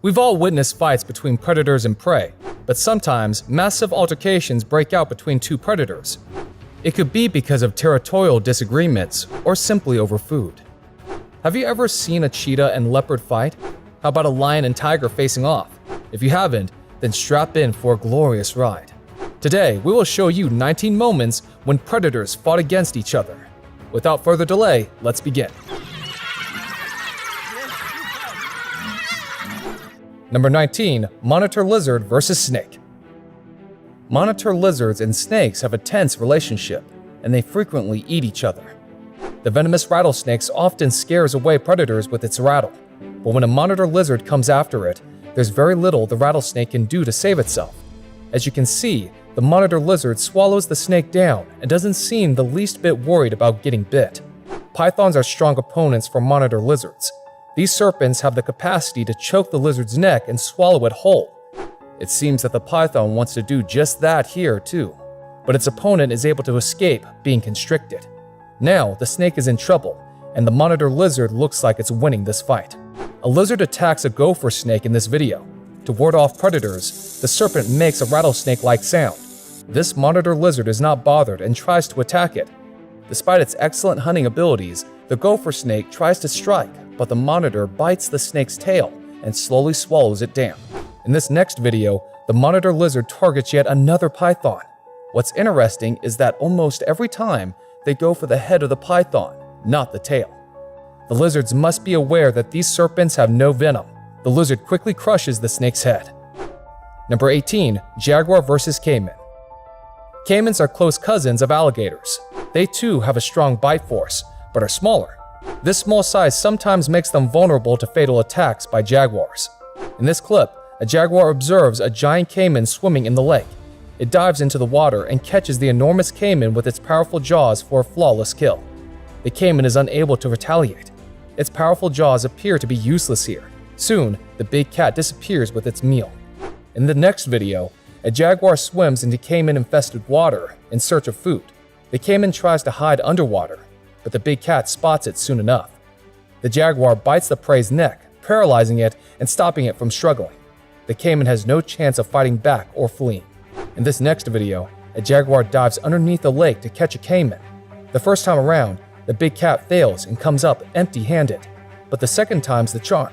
We've all witnessed fights between predators and prey, but sometimes massive altercations break out between two predators. It could be because of territorial disagreements or simply over food. Have you ever seen a cheetah and leopard fight? How about a lion and tiger facing off? If you haven't, then strap in for a glorious ride. Today, we will show you 19 moments when predators fought against each other. Without further delay, let's begin. Number 19. Monitor lizard versus snake. Monitor lizards and snakes have a tense relationship, and they frequently eat each other. The venomous rattlesnake often scares away predators with its rattle, but when a monitor lizard comes after it, there's very little the rattlesnake can do to save itself. As you can see, the monitor lizard swallows the snake down and doesn't seem the least bit worried about getting bit. Pythons are strong opponents for monitor lizards. These serpents have the capacity to choke the lizard's neck and swallow it whole. It seems that the python wants to do just that here too, but its opponent is able to escape being constricted. Now, the snake is in trouble, and the monitor lizard looks like it's winning this fight. A lizard attacks a gopher snake in this video. To ward off predators, the serpent makes a rattlesnake-like sound. This monitor lizard is not bothered and tries to attack it. Despite its excellent hunting abilities, the gopher snake tries to strike, but the monitor bites the snake's tail and slowly swallows it down. In this next video, the monitor lizard targets yet another python. What's interesting is that almost every time, they go for the head of the python, not the tail. The lizards must be aware that these serpents have no venom. The lizard quickly crushes the snake's head. Number 18. Jaguar versus caiman. Caimans are close cousins of alligators. They too have a strong bite force, but are smaller. This small size sometimes makes them vulnerable to fatal attacks by jaguars. In this clip, a jaguar observes a giant caiman swimming in the lake. It dives into the water and catches the enormous caiman with its powerful jaws for a flawless kill. The caiman is unable to retaliate. Its powerful jaws appear to be useless here. Soon, the big cat disappears with its meal. In the next video, a jaguar swims into caiman-infested water in search of food. The caiman tries to hide underwater, but the big cat spots it soon enough. The jaguar bites the prey's neck, paralyzing it and stopping it from struggling. The caiman has no chance of fighting back or fleeing. In this next video, a jaguar dives underneath the lake to catch a caiman. The first time around, the big cat fails and comes up empty-handed, but the second time's the charm.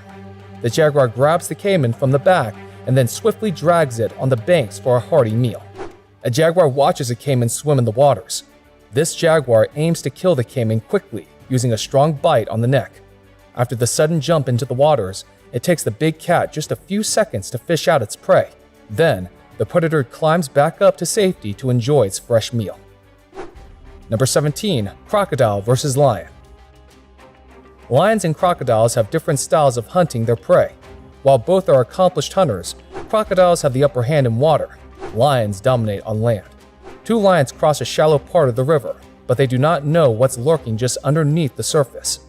The jaguar grabs the caiman from the back and then swiftly drags it on the banks for a hearty meal. A jaguar watches a caiman swim in the waters. This jaguar aims to kill the caiman quickly, using a strong bite on the neck. After the sudden jump into the waters, it takes the big cat just a few seconds to fish out its prey. Then, the predator climbs back up to safety to enjoy its fresh meal. Number 17. Crocodile versus lion. Lions and crocodiles have different styles of hunting their prey. While both are accomplished hunters, crocodiles have the upper hand in water. Lions dominate on land. Two lions cross a shallow part of the river, but they do not know what's lurking just underneath the surface.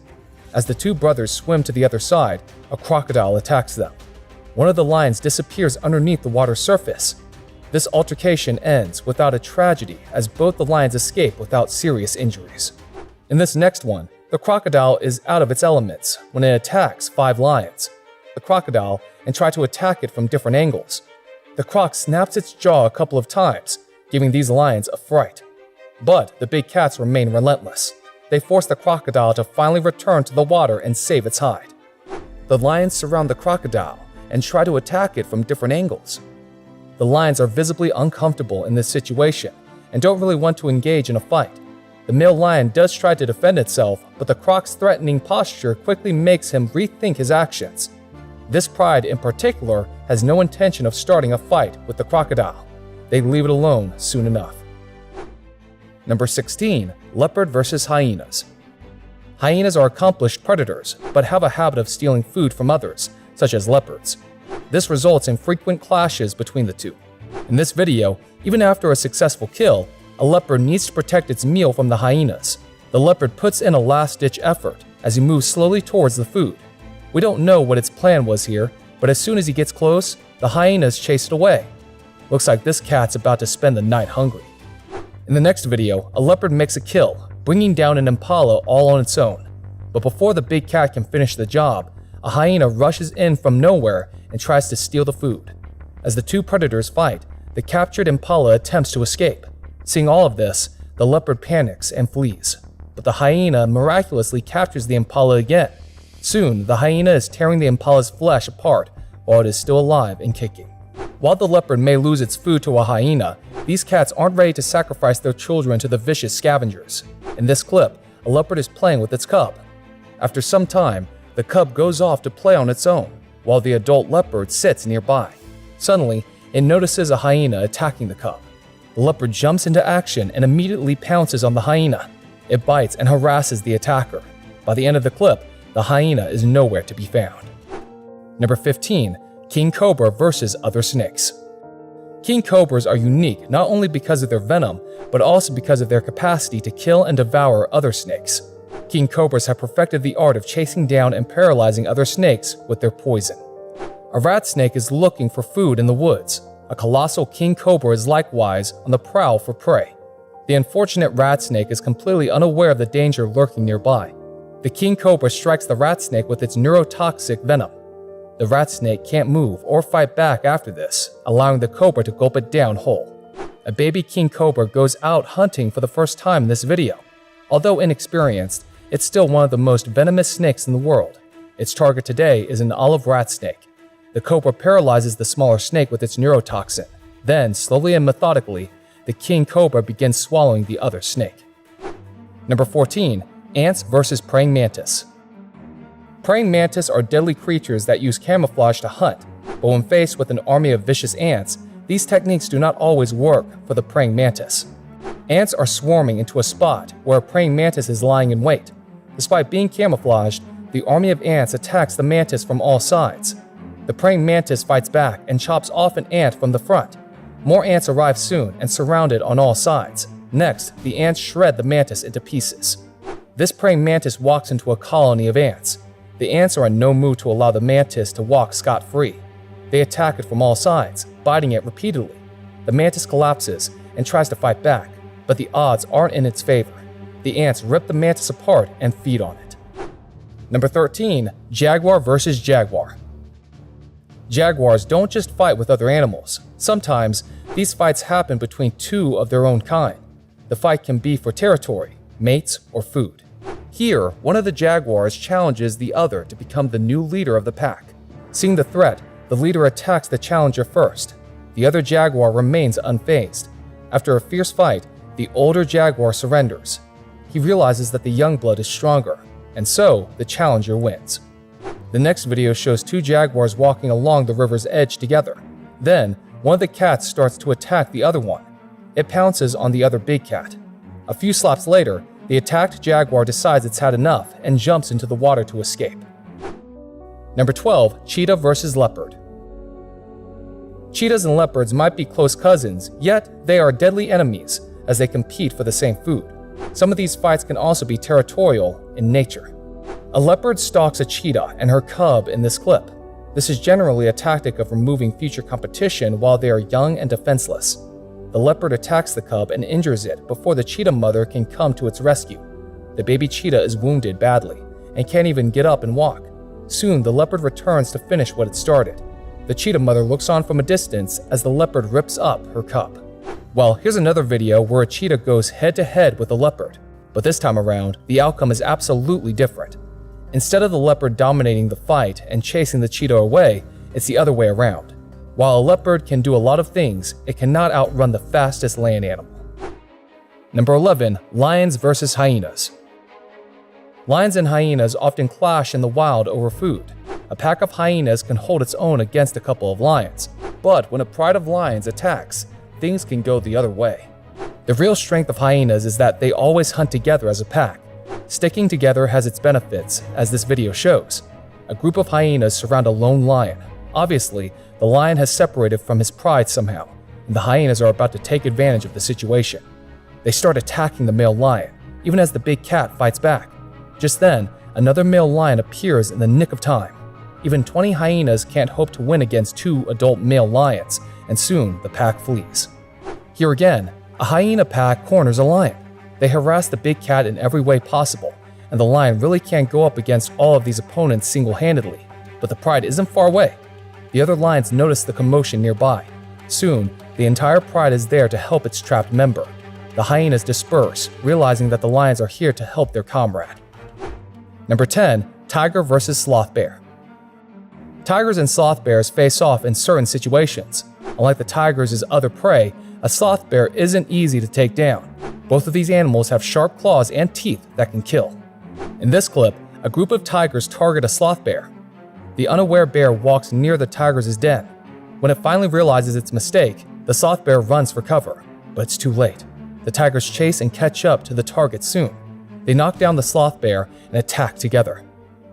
As the two brothers swim to the other side, a crocodile attacks them. One of the lions disappears underneath the water's surface. This altercation ends without a tragedy as both the lions escape without serious injuries. In this next one, the crocodile is out of its elements when it attacks 5 lions. The crocodile and try to attack it from different angles. The croc snaps its jaw a couple of times, giving these lions a fright. But the big cats remain relentless. They force the crocodile to finally return to the water and save its hide. The lions surround the crocodile and try to attack it from different angles. The lions are visibly uncomfortable in this situation and don't really want to engage in a fight. The male lion does try to defend itself, but the croc's threatening posture quickly makes him rethink his actions. This pride in particular has no intention of starting a fight with the crocodile. They leave it alone soon enough. Number 16. Leopard versus hyenas. Hyenas are accomplished predators, but have a habit of stealing food from others, such as leopards. This results in frequent clashes between the two. In this video, even after a successful kill, a leopard needs to protect its meal from the hyenas. The leopard puts in a last-ditch effort as he moves slowly towards the food. We don't know what its plan was here, but as soon as he gets close, the hyenas chase it away. Looks like this cat's about to spend the night hungry. In the next video, a leopard makes a kill, bringing down an impala all on its own. But before the big cat can finish the job, a hyena rushes in from nowhere and tries to steal the food. As the two predators fight, the captured impala attempts to escape. Seeing all of this, the leopard panics and flees. But the hyena miraculously captures the impala again. Soon, the hyena is tearing the impala's flesh apart while it is still alive and kicking. While the leopard may lose its food to a hyena, these cats aren't ready to sacrifice their children to the vicious scavengers. In this clip, a leopard is playing with its cub. After some time, the cub goes off to play on its own, while the adult leopard sits nearby. Suddenly, it notices a hyena attacking the cub. The leopard jumps into action and immediately pounces on the hyena. It bites and harasses the attacker. By the end of the clip, the hyena is nowhere to be found. Number 15. King cobra versus other snakes. King cobras are unique not only because of their venom, but also because of their capacity to kill and devour other snakes. King cobras have perfected the art of chasing down and paralyzing other snakes with their poison. A rat snake is looking for food in the woods. A colossal king cobra is likewise on the prowl for prey. The unfortunate rat snake is completely unaware of the danger lurking nearby. The king cobra strikes the rat snake with its neurotoxic venom. The rat snake can't move or fight back after this, allowing the cobra to gulp it down whole. A baby king cobra goes out hunting for the first time in this video. Although inexperienced, it's still one of the most venomous snakes in the world. Its target today is an olive rat snake. The cobra paralyzes the smaller snake with its neurotoxin. Then, slowly and methodically, the king cobra begins swallowing the other snake. Number 14. Ants versus praying mantis. Praying mantis are deadly creatures that use camouflage to hunt, but when faced with an army of vicious ants, these techniques do not always work for the praying mantis. Ants are swarming into a spot where a praying mantis is lying in wait. Despite being camouflaged, the army of ants attacks the mantis from all sides. The praying mantis fights back and chops off an ant from the front. More ants arrive soon and surround it on all sides. Next, the ants shred the mantis into pieces. This praying mantis walks into a colony of ants. The ants are in no mood to allow the mantis to walk scot-free. They attack it from all sides, biting it repeatedly. The mantis collapses and tries to fight back, but the odds aren't in its favor. The ants rip the mantis apart and feed on it. Number 13. Jaguar versus jaguar. Jaguars don't just fight with other animals. Sometimes, these fights happen between two of their own kind. The fight can be for territory, mates, or food. Here, one of the jaguars challenges the other to become the new leader of the pack. Seeing the threat, the leader attacks the challenger first. The other jaguar remains unfazed. After a fierce fight, the older jaguar surrenders. He realizes that the young blood is stronger, and so the challenger wins. The next video shows two jaguars walking along the river's edge together. Then, one of the cats starts to attack the other one. It pounces on the other big cat. A few slaps later, the attacked jaguar decides it's had enough and jumps into the water to escape. Number 12. Cheetah versus leopard. Cheetahs and leopards might be close cousins, yet they are deadly enemies as they compete for the same food. Some of these fights can also be territorial in nature. A leopard stalks a cheetah and her cub in this clip. This is generally a tactic of removing future competition while they are young and defenseless. The leopard attacks the cub and injures it before the cheetah mother can come to its rescue. The baby cheetah is wounded badly and can't even get up and walk. Soon, the leopard returns to finish what it started. The cheetah mother looks on from a distance as the leopard rips up her cub. Well, here's another video where a cheetah goes head-to-head with a leopard. But this time around, the outcome is absolutely different. Instead of the leopard dominating the fight and chasing the cheetah away, it's the other way around. While a leopard can do a lot of things, it cannot outrun the fastest land animal. Number 11. Lions versus hyenas. Lions and hyenas often clash in the wild over food. A pack of hyenas can hold its own against a couple of lions, but when a pride of lions attacks, things can go the other way. The real strength of hyenas is that they always hunt together as a pack. Sticking together has its benefits, as this video shows. A group of hyenas surround a lone lion. Obviously, the lion has separated from his pride somehow, and the hyenas are about to take advantage of the situation. They start attacking the male lion, even as the big cat fights back. Just then, another male lion appears in the nick of time. Even 20 hyenas can't hope to win against 2 adult male lions, and soon the pack flees. Here again, a hyena pack corners a lion. They harass the big cat in every way possible, and the lion really can't go up against all of these opponents single-handedly. But the pride isn't far away. The other lions notice the commotion nearby. Soon, the entire pride is there to help its trapped member. The hyenas disperse, realizing that the lions are here to help their comrade. Number 10. Tiger versus sloth bear. Tigers and sloth bears face off in certain situations. Unlike the tigers' other prey, a sloth bear isn't easy to take down. Both of these animals have sharp claws and teeth that can kill. In this clip, a group of tigers target a sloth bear. The unaware bear walks near the tiger's den. When it finally realizes its mistake, the sloth bear runs for cover, but it's too late. The tigers chase and catch up to the target soon. They knock down the sloth bear and attack together.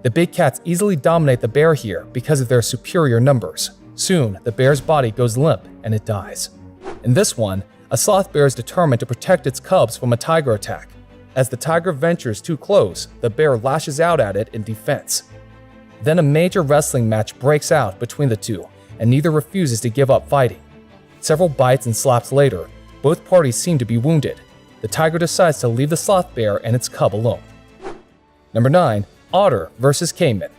The big cats easily dominate the bear here because of their superior numbers. Soon, the bear's body goes limp and it dies. In this one, a sloth bear is determined to protect its cubs from a tiger attack. As the tiger ventures too close, the bear lashes out at it in defense. Then a major wrestling match breaks out between the two, and neither refuses to give up fighting. Several bites and slaps later, both parties seem to be wounded. The tiger decides to leave the sloth bear and its cub alone. Number 9. Otter versus caiman.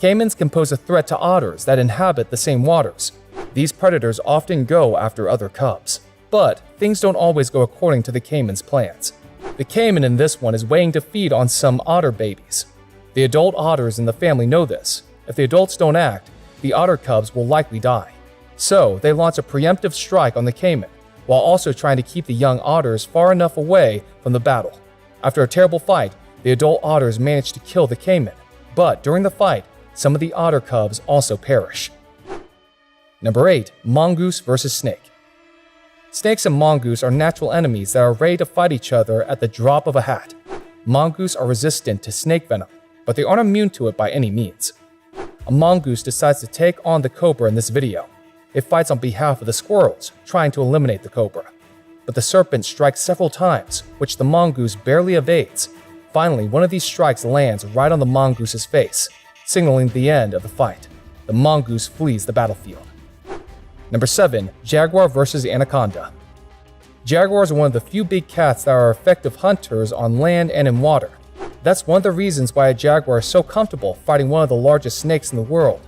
Caimans can pose a threat to otters that inhabit the same waters. These predators often go after other cubs. But things don't always go according to the caiman's plans. The caiman in this one is waiting to feed on some otter babies. The adult otters in the family know this. If the adults don't act, the otter cubs will likely die. So they launch a preemptive strike on the caiman, while also trying to keep the young otters far enough away from the battle. After a terrible fight, the adult otters manage to kill the caiman, but during the fight, some of the otter cubs also perish. Number 8. Mongoose versus snake. Snakes and mongoose are natural enemies that are ready to fight each other at the drop of a hat. Mongoose are resistant to snake venom, but they aren't immune to it by any means. A mongoose decides to take on the cobra in this video. It fights on behalf of the squirrels, trying to eliminate the cobra. But the serpent strikes several times, which the mongoose barely evades. Finally, one of these strikes lands right on the mongoose's face, signaling the end of the fight. The mongoose flees the battlefield. Number 7. Jaguar versus anaconda. Jaguars are one of the few big cats that are effective hunters on land and in water. That's one of the reasons why a jaguar is so comfortable fighting one of the largest snakes in the world.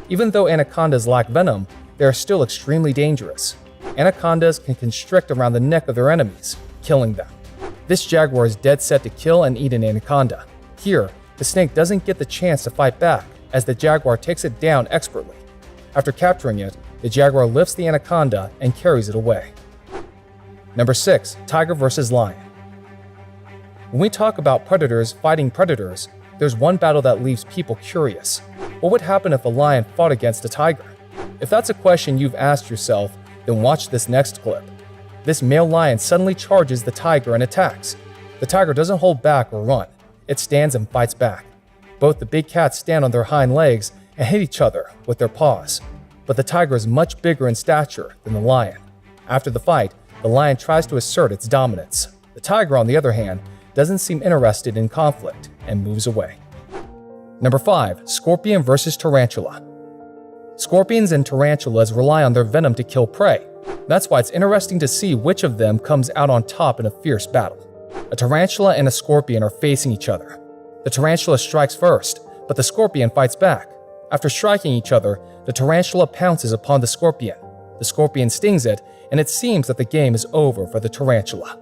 Even though anacondas lack venom, they are still extremely dangerous. Anacondas can constrict around the neck of their enemies, killing them. This jaguar is dead set to kill and eat an anaconda. Here, the snake doesn't get the chance to fight back, as the jaguar takes it down expertly. After capturing it, the jaguar lifts the anaconda and carries it away. Number 6. Tiger versus lion. When we talk about predators fighting predators, there's one battle that leaves people curious. What would happen if a lion fought against a tiger? If that's a question you've asked yourself, then watch this next clip. This male lion suddenly charges the tiger and attacks. The tiger doesn't hold back or run. It stands and fights back. Both the big cats stand on their hind legs and hit each other with their paws. But the tiger is much bigger in stature than the lion. After the fight, the lion tries to assert its dominance. The tiger, on the other hand, doesn't seem interested in conflict and moves away. Number 5. Scorpion versus tarantula. Scorpions and tarantulas rely on their venom to kill prey. That's why it's interesting to see which of them comes out on top in a fierce battle. A tarantula and a scorpion are facing each other. The tarantula strikes first, but the scorpion fights back. After striking each other, the tarantula pounces upon the scorpion. The scorpion stings it, and it seems that the game is over for the tarantula.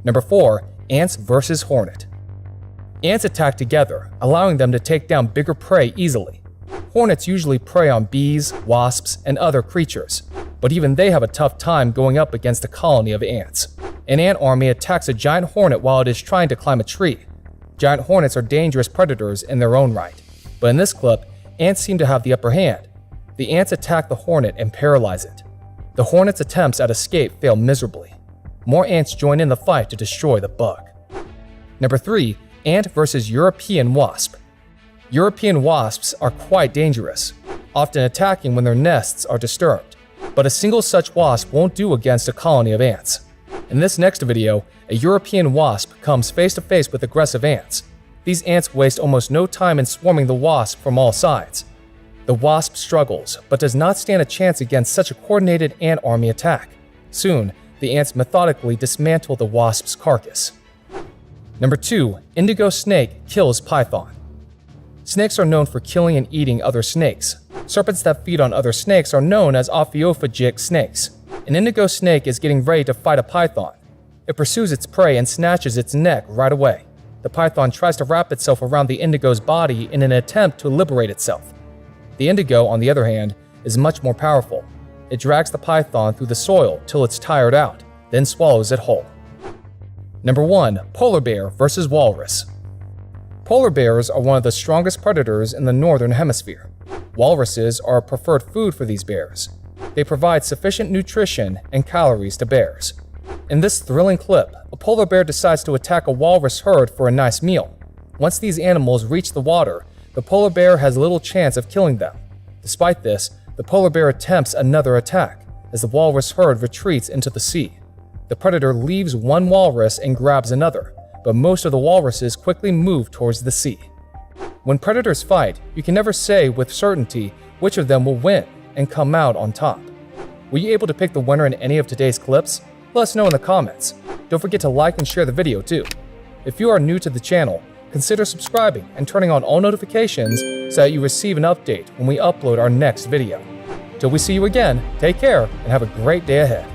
Number 4. Ants versus hornet. Ants attack together, allowing them to take down bigger prey easily. Hornets usually prey on bees, wasps, and other creatures, but even they have a tough time going up against a colony of ants. An ant army attacks a giant hornet while it is trying to climb a tree. Giant hornets are dangerous predators in their own right, but in this clip, ants seem to have the upper hand. The ants attack the hornet and paralyze it. The hornet's attempts at escape fail miserably. More ants join in the fight to destroy the bug. Number 3. Ant versus European wasp. European wasps are quite dangerous, often attacking when their nests are disturbed. But a single such wasp won't do against a colony of ants. In this next video, a European wasp comes face to face with aggressive ants. These ants waste almost no time in swarming the wasp from all sides. The wasp struggles, but does not stand a chance against such a coordinated ant army attack. Soon, the ants methodically dismantle the wasp's carcass. Number 2. Indigo snake kills python. Snakes are known for killing and eating other snakes. Serpents that feed on other snakes are known as ophiophagic snakes. An indigo snake is getting ready to fight a python. It pursues its prey and snatches its neck right away. The python tries to wrap itself around the indigo's body in an attempt to liberate itself. The indigo, on the other hand, is much more powerful. It drags the python through the soil till it's tired out, then swallows it whole. Number 1. Polar bear versus walrus. Polar bears are one of the strongest predators in the northern hemisphere. Walruses are a preferred food for these bears. They provide sufficient nutrition and calories to bears. In this thrilling clip, a polar bear decides to attack a walrus herd for a nice meal. Once these animals reach the water, the polar bear has little chance of killing them. Despite this, the polar bear attempts another attack as the walrus herd retreats into the sea. The predator leaves one walrus and grabs another, but most of the walruses quickly move towards the sea. When predators fight, you can never say with certainty which of them will win and come out on top. Were you able to pick the winner in any of today's clips? Let us know in the comments. Don't forget to like and share the video too. If you are new to the channel, consider subscribing and turning on all notifications so that you receive an update when we upload our next video. Till we see you again, take care and have a great day ahead.